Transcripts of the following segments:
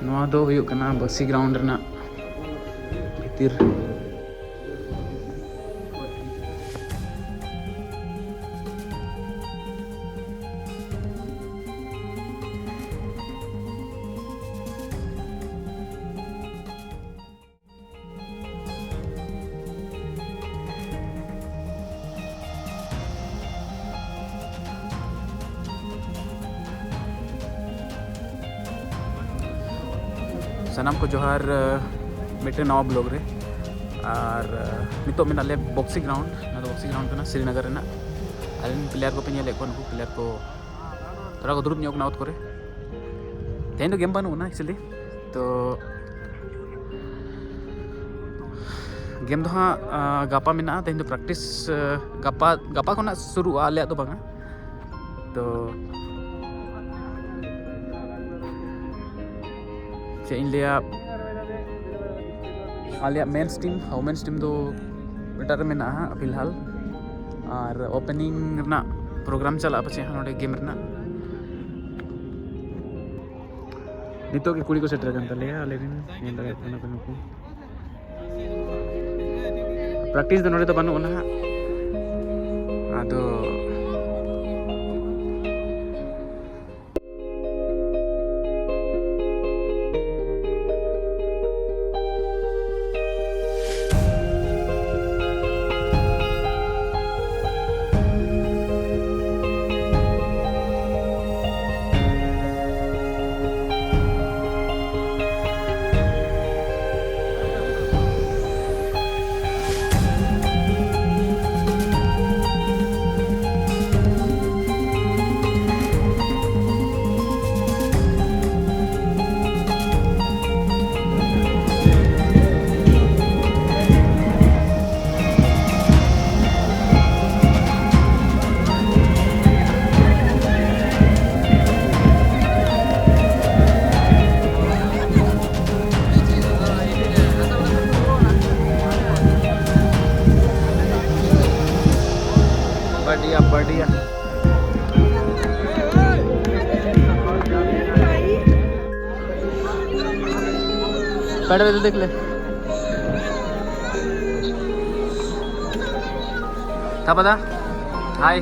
नवा दो हुयुग कना बक्सी ग्राउंड रना भितर सनाम को जोहार मिट्टे नवा ब्लॉग रे और नितो में नाले बॉक्सी ग्राउंड ना तो बॉक्सी ग्राउंड कना श्रीनगर रेना आलिन प्लेयर को पे नेले को नुकु प्लेयर को थोड़ा को दुरुप न्योक नाउट करे तेन तो गेम बानु ना एक्चुअली तो गेम तो हाँ गापा में ना तेन तो प्रैक्टिस गापा को ना शुरू आले तो बांगा तो लिया आलिया मेंस टीम वुमेन्स टीम दो बेटर में ना फिलहाल और ओपनिंग ना प्रोग्राम चला पचे नोडे गेम रना नितो के कुड़ी को सेटर करता ले आले दिन नेल लगा करना को नुकु प्रैक्टिस दो नोडे तो बानु ना आदो बढ़िया बैठ तो देख ले था पता हाय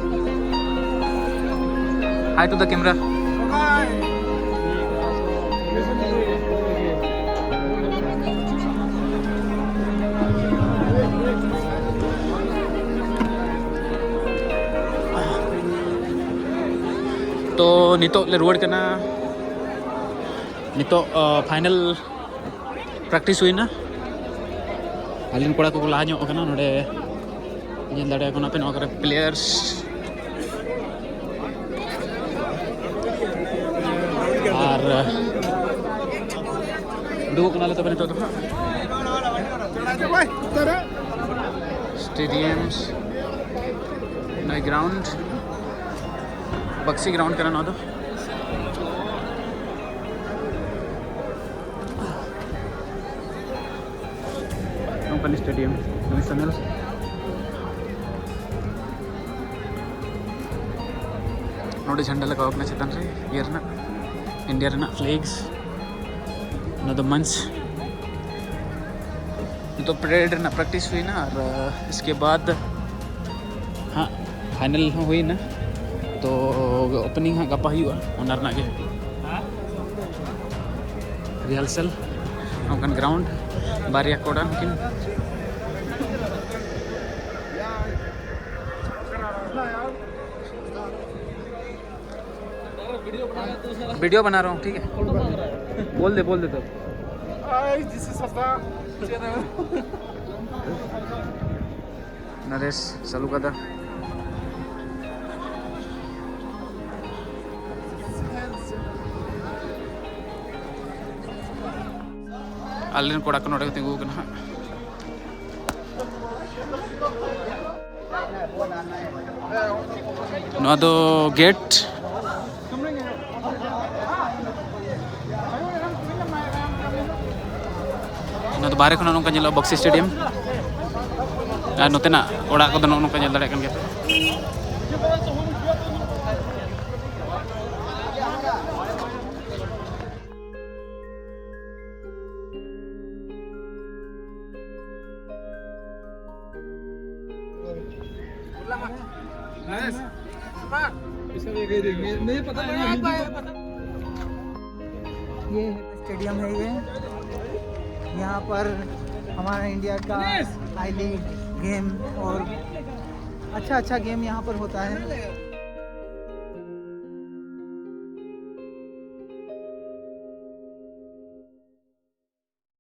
हाय टू द कैमरा तो नितो ले रुआड़ करना नितो फाइनल प्रैक्टिस हुई ना आलिन कोड़ा को लाहा ᱧᱚᱜ ᱠᱟᱱᱟ ᱱᱚᱰᱮ ᱧᱮᱞ ᱫᱟᱲᱮᱭᱟᱜ ᱠᱟᱱᱟ ᱯᱮ ᱱᱚᱣᱟ ᱠᱚᱨᱮ प्लेयर्स और दुगो कनाले तो नितो तो स्टेडियम्स नई ग्राउंड बक्सी ग्राउंड करना तो कंपनी स्टेडियम मिसनल नोडे झंडा लगा अपना चेतन रे ये रना इंडिया रना फ्लैग्स नो द मंच तो परेड ना प्रैक्टिस हुई ना और इसके बाद हाँ फाइनल हुई ना तो ओपनिंग हाँ गपा हुआ ओनर ना के रिहर्सल ओकन ग्राउंड बारिया कोड़ा किन वीडियो बना रहा हूँ ठीक है बोल दे तो नरेश चालू कर दा अल्लिन कोड़ा को नोडे तिंगू कना नवा दो गेट बाहर खन नौका ñeloᱜ बक्सी स्टेडियम और नोतेना ओड़ा को नौका ñel दाड़े कन गया नहीं पता ये स्टेडियम है ये यहाँ पर हमारा इंडिया का आई लीग गेम और अच्छा गेम यहाँ पर होता है।